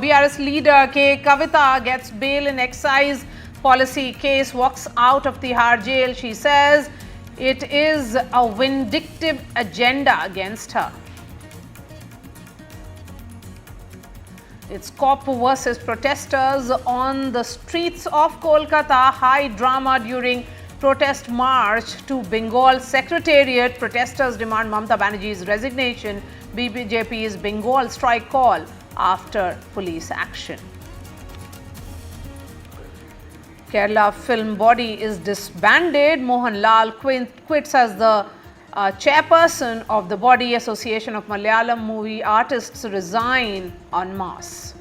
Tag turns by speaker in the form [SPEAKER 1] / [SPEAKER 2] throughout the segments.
[SPEAKER 1] BRS leader K Kavitha gets bail in excise policy case, walks out of Tihar jail. She says it is a vindictive agenda against her. It's COP versus protesters on the streets of Kolkata. High drama during protest march to Bengal Secretariat. Protesters demand Mamata Banerjee's resignation. BJP's Bengal strike call after police action. Kerala film body is disbanded. Mohan Lal quits as the chairperson of the Body Association of Malayalam movie artists resign en masse.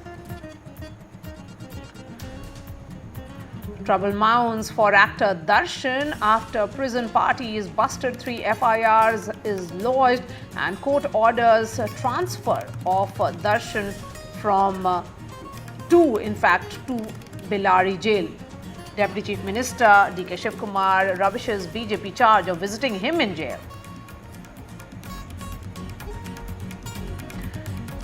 [SPEAKER 1] Trouble mounts for actor Darshan after prison party is busted. 3 FIRs is lodged and court orders transfer of Darshan from to Bellary jail. Deputy Chief Minister D.K. Shivkumar rubbishes BJP charge of visiting him in jail.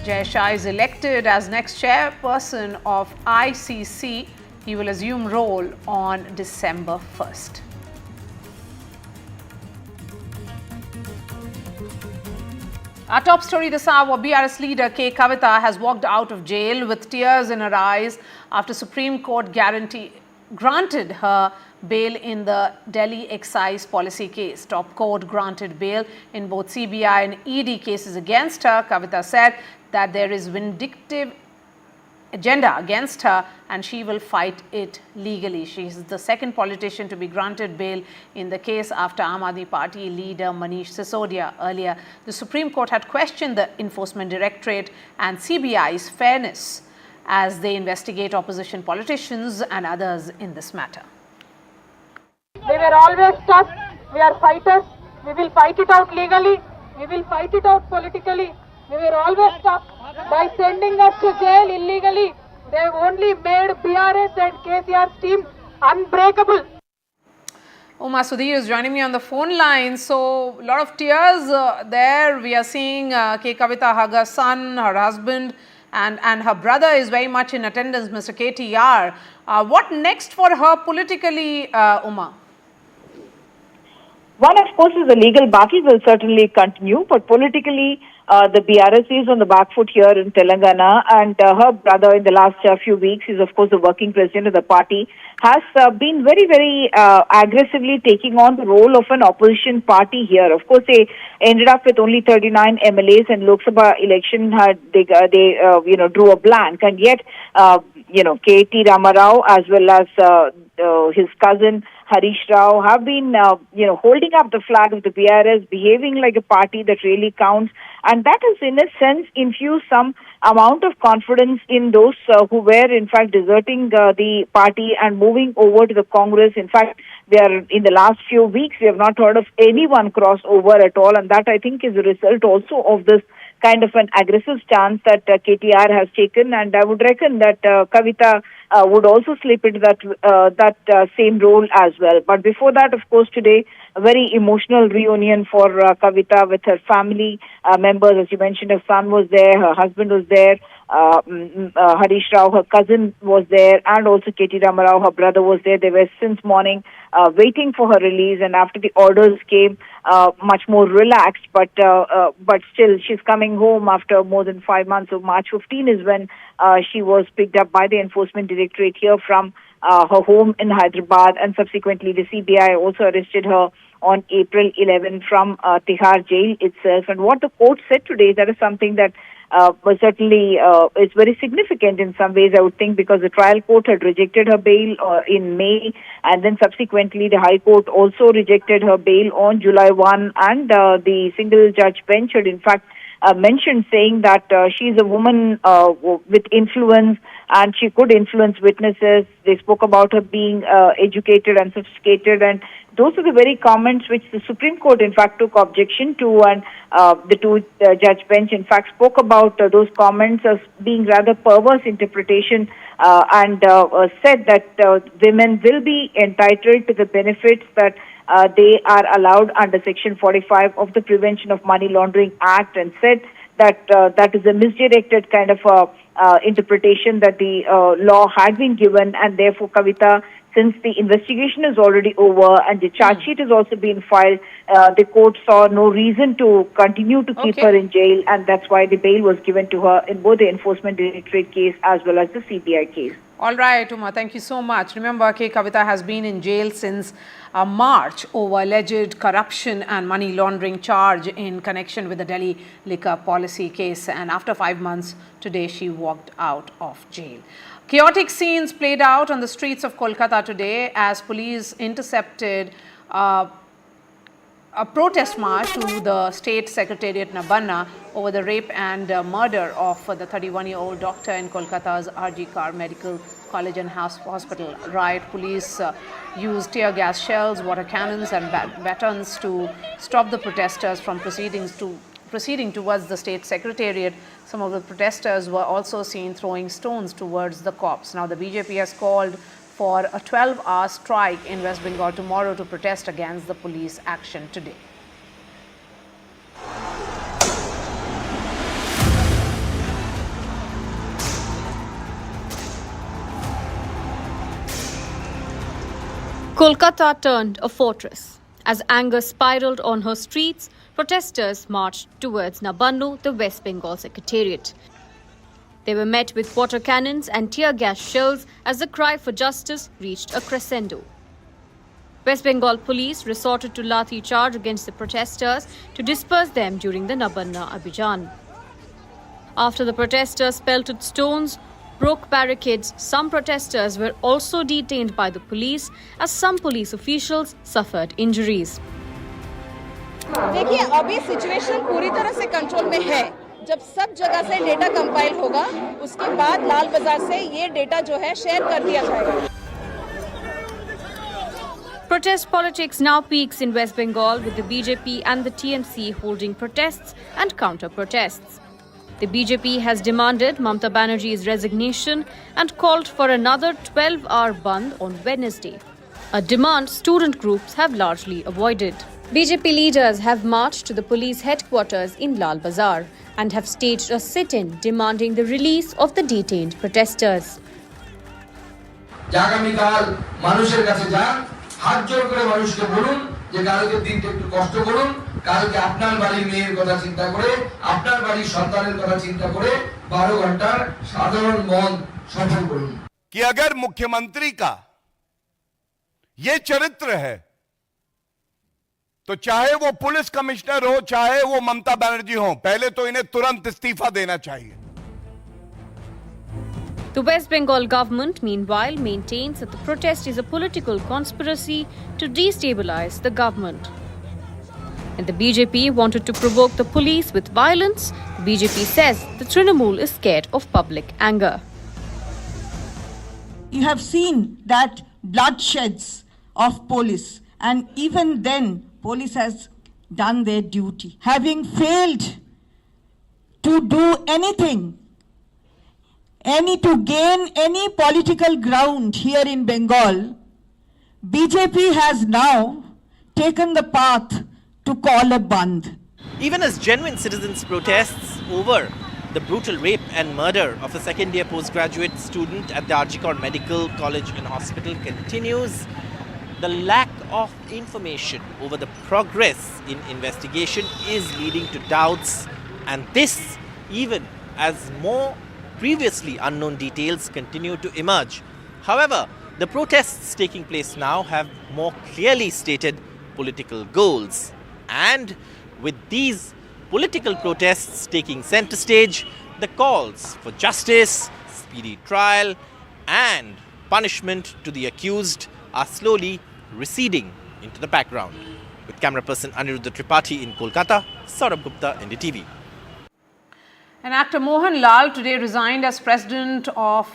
[SPEAKER 1] Jai Shah is elected as next chairperson of ICC. He will assume role on December 1st. Our top story this hour, BRS leader K Kavitha has walked out of jail with tears in her eyes after Supreme Court granted her bail in the Delhi excise policy case. Top court granted bail in both CBI and ED cases against her. Kavitha said that there is vindictive agenda against her and she will fight it legally. She is the second politician to be granted bail in the case after Aam Aadmi Party leader Manish Sisodia. Earlier, the Supreme Court had questioned the Enforcement Directorate and CBI's fairness as they investigate opposition politicians and others in this matter.
[SPEAKER 2] They were always tough. We are fighters. We will fight it out legally. We will fight it out politically. We were always tough. By sending us to jail illegally, they have only made BRS and KCR's team unbreakable.
[SPEAKER 1] Uma Sudhir is joining me on the phone line. So, a lot of tears there. We are seeing K Kavitha hug her son, her husband, and her brother is very much in attendance, Mr. KTR. What next for her politically, Uma?
[SPEAKER 3] One, of course, is the legal battle will certainly continue, but politically, the BRS is on the back foot here in Telangana, and her brother in the last few weeks is, of course, the working president of the party, has been very, very aggressively taking on the role of an opposition party here. Of course, they ended up with only 39 MLAs, and Lok Sabha election they drew a blank, and yet K.T. Ramarao as well as his cousin Harish Rao have been holding up the flag of the BRS, behaving like a party that really counts, and that has in a sense infused some amount of confidence in those who were in fact deserting the party and moving over to the Congress. In fact, they are in the last few weeks we have not heard of anyone cross over at all, and that I think is a result also of this kind of an aggressive stance that KTR has taken, and I would reckon that Kavitha would also slip into that same role as well. But before that, of course, today, a very emotional reunion for Kavitha with her family members. As you mentioned, her son was there, her husband was there, Harish Rao, her cousin, was there, and also K.T. Ramarao, her brother, was there. They were since morning waiting for her release, and after the orders came, much more relaxed, but still she's coming home after more than 5 months. So March 15 is when she was picked up by the Enforcement Directorate here from her home in Hyderabad, and subsequently the CBI also arrested her on April 11 from Tihar jail itself. And what the court said today, that is something that was certainly is very significant in some ways, I would think, because the trial court had rejected her bail in May, and then subsequently the High Court also rejected her bail on July 1, and the single judge bench had in fact mentioned, saying that she is a woman with influence and she could influence witnesses. They spoke about her being educated and sophisticated, and those are the very comments which the Supreme Court in fact took objection to, and the two-judge bench in fact spoke about those comments as being rather perverse interpretation, and said that women will be entitled to the benefits that they are allowed under Section 45 of the Prevention of Money Laundering Act, and said that that is a misdirected kind of interpretation that the law had been given, and therefore Kavitha, since the investigation is already over and the charge sheet has also been filed, the court saw no reason to continue to keep her in jail, and that's why the bail was given to her in both the enforcement directorate case as well as the CBI case.
[SPEAKER 1] All right, Uma, thank you so much. Remember, K Kavitha has been in jail since March over alleged corruption and money laundering charge in connection with the Delhi liquor policy case, and after 5 months, today she walked out of jail. Chaotic scenes played out on the streets of Kolkata today as police intercepted a protest march to the state secretariat Nabanna over the rape and murder of the 31-year-old doctor in Kolkata's RG Kar Medical College and Hospital. Riot police used tear gas shells, water cannons and batons to stop the protesters from proceeding towards the state secretariat. Some of the protesters were also seen throwing stones towards the cops. Now the BJP has called for a 12-hour strike in West Bengal tomorrow to protest against the police action today.
[SPEAKER 4] Kolkata turned a fortress. As anger spiraled on her streets, protesters marched towards Nabannu, the West Bengal Secretariat. They were met with water cannons and tear gas shells as the cry for justice reached a crescendo. West Bengal police resorted to lathi charge against the protesters to disperse them during the Nabanna Abhijan. After the protesters pelted stones, broke barricades, some protesters were also detained by the police as some police officials suffered injuries.
[SPEAKER 5] देखिए अभी situation पूरी तरह से control में है। जब सब जगह से डेटा कंपाइल होगा उसके बाद लाल बाजार से ये डेटा जो है शेयर कर दिया जाएगा।
[SPEAKER 4] Protest politics now peaks in West Bengal with the BJP and the TMC holding protests and counter-protests. The BJP has demanded Mamata Banerjee's resignation and called for another 12-hour Bandh on Wednesday, a demand student groups have largely avoided. BJP leaders have marched to the police headquarters in Lal Bazar and have staged a sit-in demanding the release of the detained protesters.
[SPEAKER 6] কালকে আপনার বাড়ির মেয়ের কথা চিন্তা করে আপনার বাড়ির সন্তানের কথা চিন্তা করে 12 ঘন্টার সাধারণ মন সফল করুন
[SPEAKER 7] कि अगर मुख्यमंत्री का ये चरित्र है तो चाहे वो पुलिस कमिश्नर हो चाहे वो ममता बनर्जी हो पहले तो इन्हें तुरंत इस्तीफा देना चाहिए.
[SPEAKER 4] The West Bengal government, meanwhile, maintains that the protest is a political conspiracy to destabilize the government. And the BJP wanted to provoke the police with violence. The BJP says the Trinamool is scared of public anger.
[SPEAKER 8] You have seen that bloodsheds of police, and even then, police has done their duty. Having failed to do anything, to gain any political ground here in Bengal, BJP has now taken the path to call a bandh.
[SPEAKER 9] Even as genuine citizens' protests over the brutal rape and murder of a second-year postgraduate student at the RG Kar Medical College and Hospital continues, the lack of information over the progress in investigation is leading to doubts, and this even as more previously unknown details continue to emerge. However, the protests taking place now have more clearly stated political goals. And with these political protests taking center stage, the calls for justice, speedy trial and punishment to the accused are slowly receding into the background. With camera person Aniruddha Tripathi in Kolkata, Saurabh Gupta, NDTV.
[SPEAKER 1] And actor Mohan Lal today resigned as president of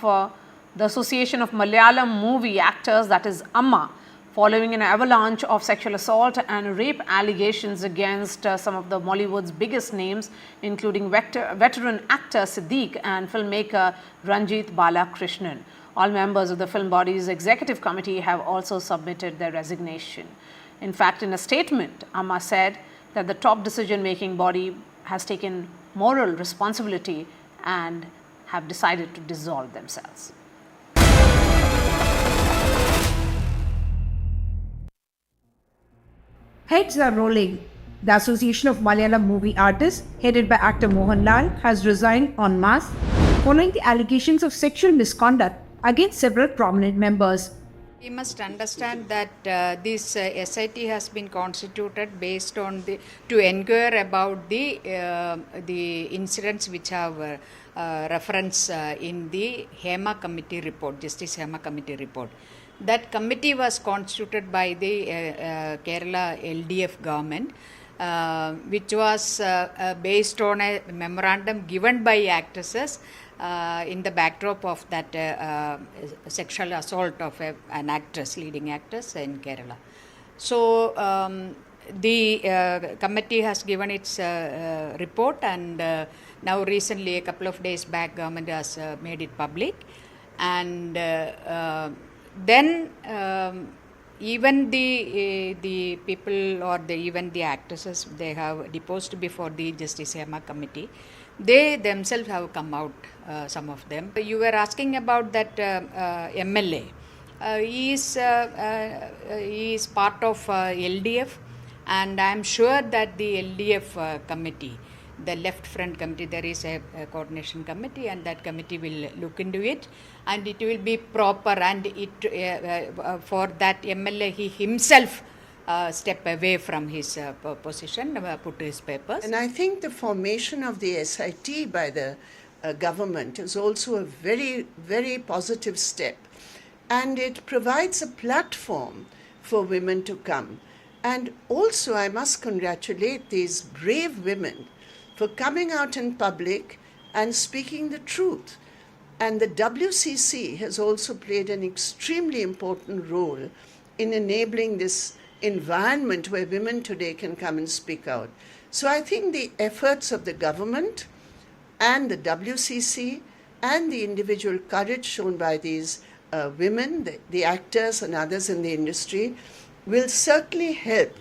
[SPEAKER 1] the Association of Malayalam Movie Actors, that is AMMA, following an avalanche of sexual assault and rape allegations against some of the Mollywood's biggest names, including veteran actor Siddique and filmmaker Ranjit Balakrishnan. All members of the film body's executive committee have also submitted their resignation. In fact, in a statement, AMMA said that the top decision-making body has taken moral responsibility and have decided to dissolve themselves.
[SPEAKER 10] Heads are rolling. The Association of Malayalam Movie Artists, headed by actor Mohanlal, has resigned en masse following the allegations of sexual misconduct against several prominent members.
[SPEAKER 11] We must understand that this SIT has been constituted based on to inquire about the incidents which have reference in the Hema Committee report, Justice Hema Committee report. That committee was constituted by the Kerala LDF government, which was based on a memorandum given by actresses in the backdrop of that sexual assault of an actress, leading actress in Kerala. So the committee has given its report, and now recently, a couple of days back, government has made it public, and then even the people or even the actresses, they have deposed before the Justice Hema Committee. They themselves have come out, some of them. You were asking about that MLA. He is part of LDF, and I am sure that the LDF committee, the left front committee, there is a coordination committee, and that committee will look into it, and it will be proper, and it for that MLA, he himself step away from his position, put his papers.
[SPEAKER 12] And I think the formation of the SIT by the government is also a very, very positive step, and it provides a platform for women to come. And also I must congratulate these brave women for coming out in public and speaking the truth. And the WCC has also played an extremely important role in enabling this environment where women today can come and speak out. So I think the efforts of the government and the WCC and the individual courage shown by these women, the actors and others in the industry, will certainly help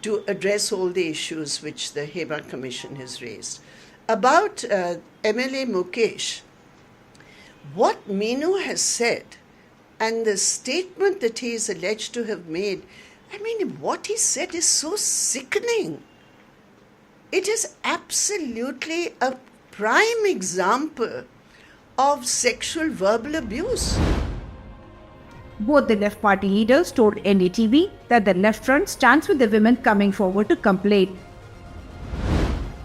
[SPEAKER 12] to address all the issues which the Hema Commission has raised. About MLA Mukesh, what Meenu has said and the statement that he is alleged to have made, I mean, what he said is so sickening. It is absolutely a prime example of sexual verbal abuse.
[SPEAKER 10] Both the left party leaders told NDTV that the left front stands with the women coming forward to complain.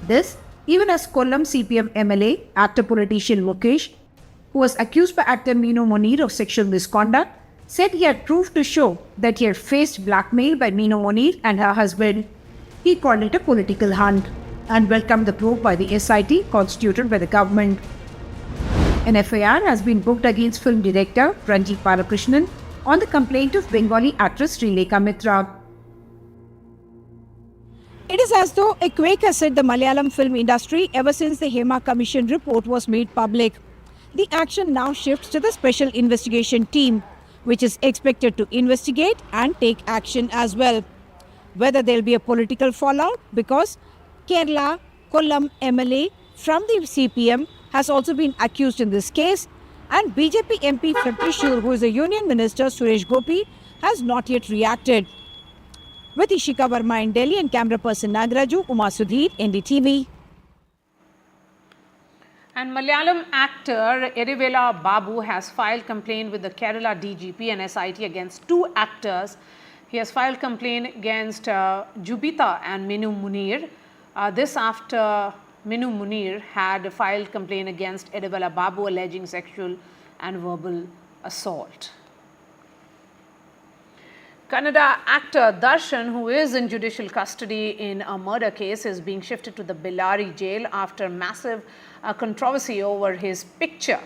[SPEAKER 10] This, even as Kollam CPM MLA, actor politician Mukesh, who was accused by actor Meenu Munir of sexual misconduct, said he had proof to show that he had faced blackmail by Meenu Munir and her husband. He called it a political hunt and welcomed the probe by the SIT constituted by the government. An FIR has been booked against film director Ranjit Balakrishnan on the complaint of Bengali actress Srilekha Mitra.
[SPEAKER 13] It is as though a quake has hit the Malayalam film industry ever since the Hema Commission report was made public. The action now shifts to the Special Investigation Team, which is expected to investigate and take action as well. Whether there will be a political fallout, because Kerala Kollam MLA from the CPM has also been accused in this case, and BJP MP from Trishur, who is a Union Minister, Suresh Gopi, has not yet reacted. With Ishika Verma in Delhi and camera person Nagraju, Uma Sudhir, NDTV.
[SPEAKER 1] And Malayalam actor Erivela Babu has filed complaint with the Kerala DGP and SIT against two actors. He has filed complaint against Jubitha and Meenu Munir. This after Meenu Munir had filed complaint against Erivela Babu alleging sexual and verbal assault. Kannada actor Darshan, who is in judicial custody in a murder case, is being shifted to the Bellary jail after massive controversy over his picture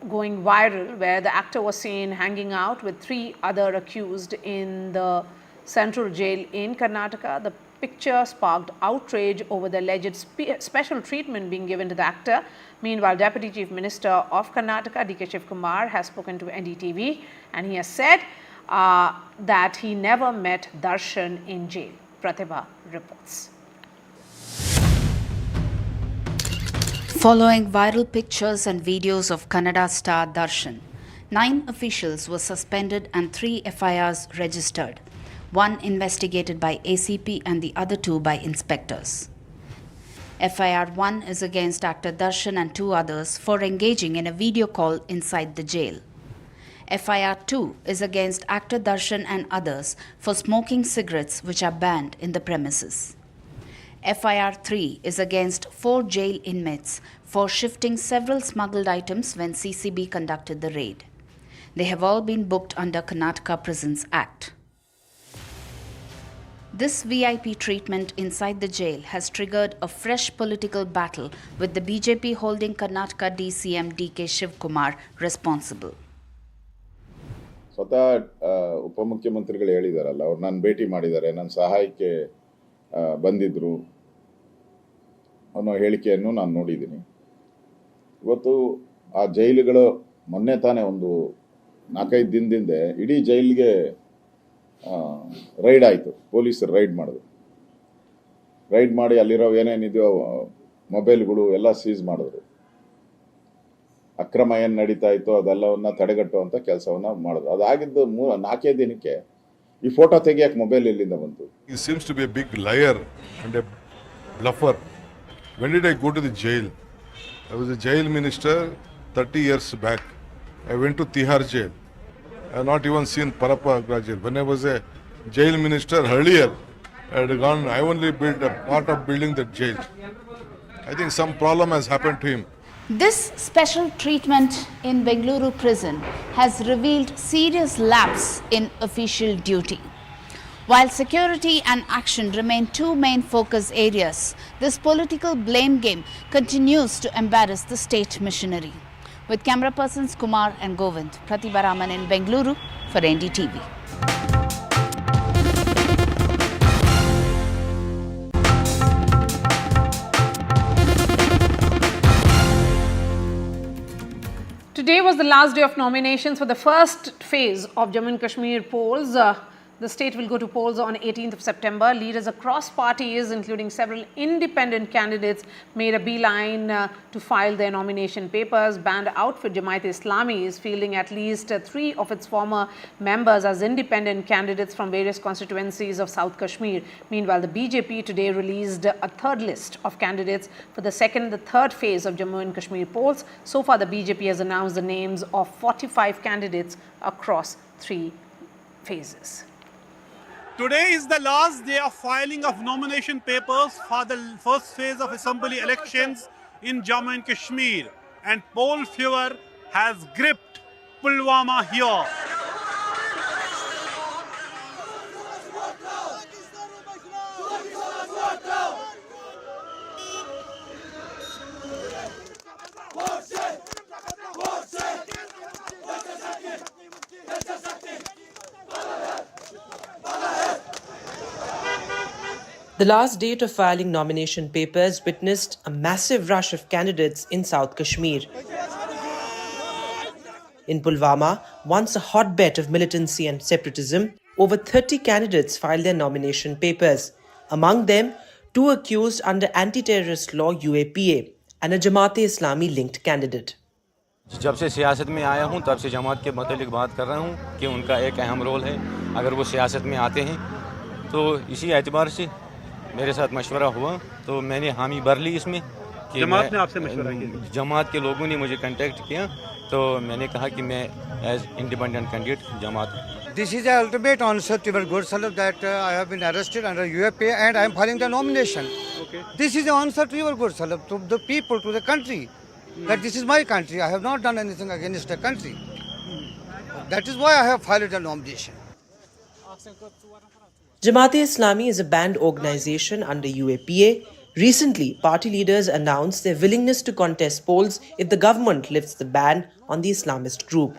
[SPEAKER 1] going viral, where the actor was seen hanging out with three other accused in the central jail in Karnataka. The picture sparked outrage over the alleged special treatment being given to the actor. Meanwhile, Deputy Chief Minister of Karnataka, D.K. Shivkumar, has spoken to NDTV, and he has said that he never met Darshan in jail. Pratibha reports.
[SPEAKER 11] Following viral pictures and videos of Kannada star Darshan, 9 officials were suspended and 3 FIRs registered, one investigated by ACP and the other 2 by inspectors. FIR 1 is against actor Darshan and 2 others for engaging in a video call inside the jail. FIR 2 is against actor Darshan and others for smoking cigarettes which are banned in the premises. FIR 3 is against 4 jail inmates for shifting several smuggled items when CCB conducted the raid. They have all been booked under Karnataka Prisons Act. This VIP treatment inside the jail has triggered a fresh political battle with the BJP holding Karnataka DCM DK Shivkumar responsible.
[SPEAKER 14] ಸ್ವತಃ ಉಪಮುಖ್ಯಮಂತ್ರಿಗಳು ಹೇಳಿದಾರಲ್ಲ, ಅವ್ರು ನಾನು ಭೇಟಿ ಮಾಡಿದ್ದಾರೆ, ನನ್ನ ಸಹಾಯಕ್ಕೆ ಬಂದಿದ್ದರು ಅನ್ನೋ ಹೇಳಿಕೆಯನ್ನು ನಾನು ನೋಡಿದ್ದೀನಿ. ಇವತ್ತು ಆ ಜೈಲುಗಳು ಮೊನ್ನೆ ತಾನೇ ಒಂದು 4-5 ದಿನದಿಂದ ಇಡೀ ಜೈಲಿಗೆ ರೈಡ್ ಆಯಿತು. ಪೊಲೀಸರು ರೈಡ್ ಮಾಡಿದ್ರು. ರೈಡ್ ಮಾಡಿ ಅಲ್ಲಿರೋ ಏನೇನಿದೆಯೋ ಮೊಬೈಲ್ಗಳು ಎಲ್ಲ ಸೀಸ್ ಮಾಡಿದ್ರು. ಅಕ್ರಮ ಏನು ನಡೀತಾ ಇತ್ತು ಅದೆಲ್ಲವನ್ನ ತಡೆಗಟ್ಟುವಂಥ ಕೆಲಸವನ್ನ ಮಾಡಿದ್ರು. ಅದಾಗಿದ್ದು 4 ದಿನಕ್ಕೆ ಈ ಫೋಟೋ ತೆಗಿಯಕ್ಕೆ ಮೊಬೈಲ್ ಎಲ್ಲಿಂದ ಬಂತು?
[SPEAKER 15] He seems to be a big liar and a bluffer. When did I go to the jail? I was a jail minister 30 years back. I went to Tihar jail. I have not even seen Parappa jail. When I was a jail minister earlier, I had gone, I only built a part of building that jail. I think some problem has happened to him.
[SPEAKER 11] This special treatment in Bengaluru prison has revealed serious lapse in official duty. While security and action remain 2 main focus areas, this political blame game continues to embarrass the state machinery. With camera persons Kumar and Govind, Pratibha Raman in Bengaluru for NDTV.
[SPEAKER 1] Today was the last day of nominations for the first phase of Jammu and Kashmir polls. The state will go to polls on 18th of September. Leaders across parties, including several independent candidates, made a beeline to file their nomination papers. Banned outfit Jamaat-e-Islami is fielding at least 3 of its former members as independent candidates from various constituencies of South Kashmir. Meanwhile, the BJP today released a 3rd list of candidates for the 2nd and the 3rd phase of Jammu and Kashmir polls. So far, the BJP has announced the names of 45 candidates across 3 phases.
[SPEAKER 16] Today is the last day of filing of nomination papers for the first phase of assembly elections in Jammu and Kashmir, and poll fever has gripped Pulwama here.
[SPEAKER 17] The last date of filing nomination papers witnessed a massive rush of candidates in South Kashmir. In Pulwama, once a hotbed of militancy and separatism, over 30 candidates filed their nomination papers. Among them, 2 accused under anti-terrorist law UAPA and a Jamaat-e-Islami linked candidate.
[SPEAKER 18] जब से सियासत में आया हूं तब से जमात के मतलब बात कर रहा हूं कि उनका एक अहम रोल है. अगर वो सियासत में आते हैं तो इसी एतबार से मेरे साथ मशवरा हुआ तो मैंने हामी भर ली इसमें कि
[SPEAKER 16] जमात ने आपसे मशवरा किया?
[SPEAKER 18] जमात के लोगों ने मुझे कांटेक्ट किया तो मैंने कहा कि मैं एज इंडिपेंडेंट कैंडिडेट जमात.
[SPEAKER 19] This is the ultimate answer to your good Salaf that I have been arrested under UAPA and I am filing the nomination.
[SPEAKER 16] Okay.
[SPEAKER 19] This is the answer to your good Salaf, to the people, to the country. That this is my country. I have not done anything against the country. That is why I have filed the nomination.
[SPEAKER 17] Jamaat-e-Islami is a banned organization under UAPA. Recently, party leaders announced their willingness to contest polls if the government lifts the ban on the Islamist group.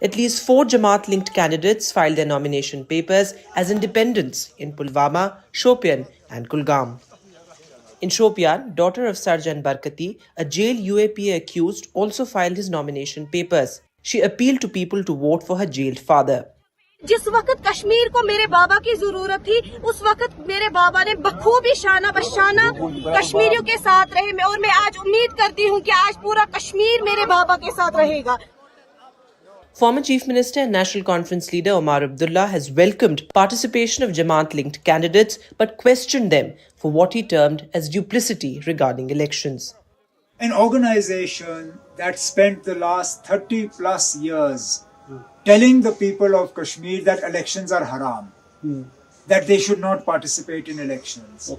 [SPEAKER 17] At least 4 Jamaat-linked candidates filed their nomination papers as independents in Pulwama, Shopian and Kulgam. In Shopian, daughter of Sarjan Barkati, a jail UAPA accused, also filed his nomination papers. She appealed to people to vote for her jailed father.
[SPEAKER 20] जिस वक्त कश्मीर को मेरे बाबा की जरूरत थी, उस वक्त मेरे बाबा ने बखूबी शाना बशाना कश्मीरियों के साथ रहे, और मैं आज उम्मीद करती हूँ कि आज पूरा कश्मीर मेरे बाबा के साथ रहेगा।
[SPEAKER 17] Former Chief Minister and National Conference leader Omar Abdullah has welcomed participation of Jamaat-linked candidates but questioned them for what he termed as duplicity regarding elections.
[SPEAKER 21] An organization that spent the last 30 plus years telling the people of Kashmir that elections are haram, that they should not participate in elections.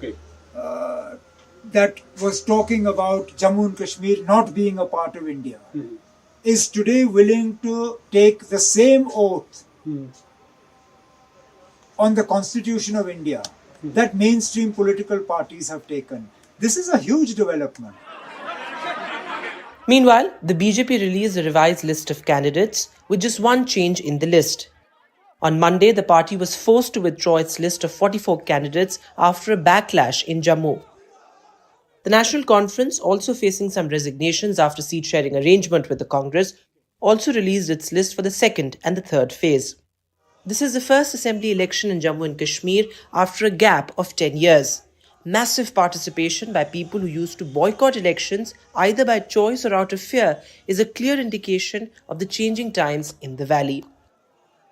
[SPEAKER 21] That was talking about Jammu and Kashmir not being a part of India, is today willing to take the same oath on the Constitution of India that mainstream political parties have taken. This is a huge development.
[SPEAKER 17] Meanwhile, the BJP released a revised list of candidates with just one change in the list. On Monday, the party was forced to withdraw its list of 44 candidates after a backlash in Jammu. The National Conference, also facing some resignations after seat-sharing arrangement with the Congress, also released its list for the second and the third phase. This is the first assembly election in Jammu and Kashmir after a gap of 10 years. Massive participation by people who used to boycott elections, either by choice or out of fear, is a clear indication of the changing times in the valley.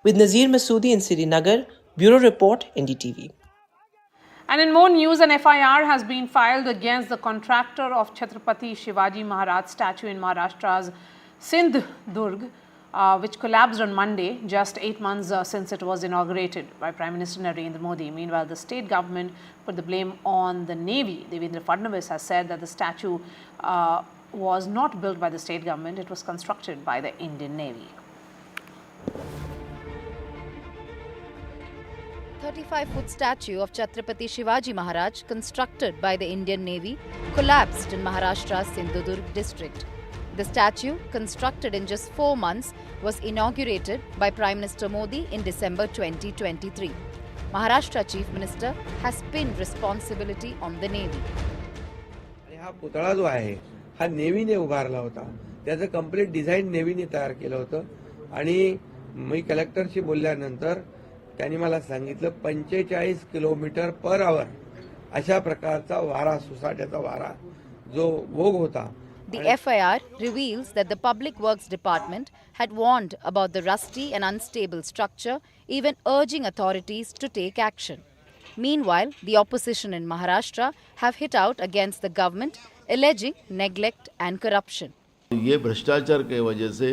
[SPEAKER 17] With Nazir Masoodi in Srinagar, Bureau Report, NDTV.
[SPEAKER 1] And in more news, an FIR has been filed against the contractor of Chhatrapati Shivaji Maharaj statue in Maharashtra's Sindhudurg, which collapsed on Monday, just 8 months since it was inaugurated by Prime Minister Narendra Modi. Meanwhile, the state government put the blame on the Navy. Devendra Fadnavis has said that the statue was not built by the state government, it was constructed by the Indian Navy.
[SPEAKER 22] 35-foot statue of Chhatrapati Shivaji Maharaj, constructed by the Indian Navy, collapsed in Maharashtra's Sindhudurg district. The statue, constructed in just 4 months, was inaugurated by Prime Minister Modi in December 2023. Maharashtra Chief Minister has pinned responsibility on the Navy.
[SPEAKER 23] हा पुतळा जो आहे हा नेव्हीने उभारला होता, त्याचं complete design नेव्हीने तयार केलं होतं आणि मी कलेक्टरशी बोलल्यानंतर त्यांनी मला सांगितलं 45 किलोमीटर पर आवर अशा प्रकारचा वारा, सुसाट्याचा वारा जो भोग होता.
[SPEAKER 22] The FIR reveals that the Public Works Department had warned about the rusty and unstable structure, even urging authorities to take action. Meanwhile, the opposition in Maharashtra have hit out against the government, alleging neglect and corruption.
[SPEAKER 24] ये भ्रष्टाचार की वजह से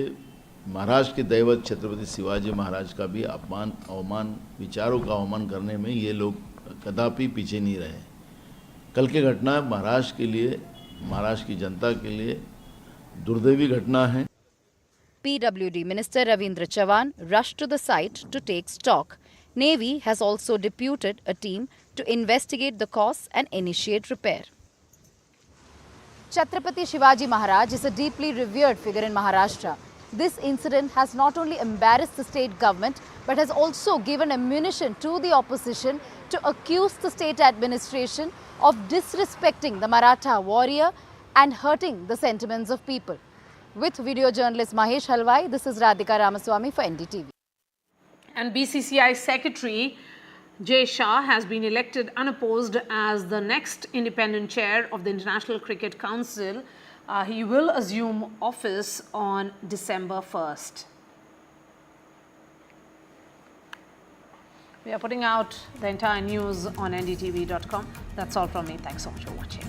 [SPEAKER 24] महाराष्ट्र के दैवत छत्रपति शिवाजी महाराज का भी अपमान, अवमान, विचारों का अवमान करने में ये लोग कदापि पीछे नहीं रहे. कल की घटना महाराष्ट्र के लिए, महाराष्ट्र की जनता के लिए दुर्दैवी घटना है.
[SPEAKER 22] PWD Minister Ravindra Chavan rushed to the site to take stock. Navy has also deputed a team to investigate the cause and initiate repair. Chhatrapati Shivaji Maharaj is a deeply revered figure in Maharashtra. This incident has not only embarrassed the state government but has also given ammunition to the opposition to accuse the state administration of disrespecting the Maratha warrior and hurting the sentiments of people. With video journalist Mahesh Halwai, this is Radhika Ramaswamy for NDTV.
[SPEAKER 1] And BCCI Secretary Jay Shah has been elected unopposed as the next independent chair of the International Cricket Council. He will assume office on December 1st. We are putting out the entire news on ndtv.com. That's all from me. Thanks so much for watching.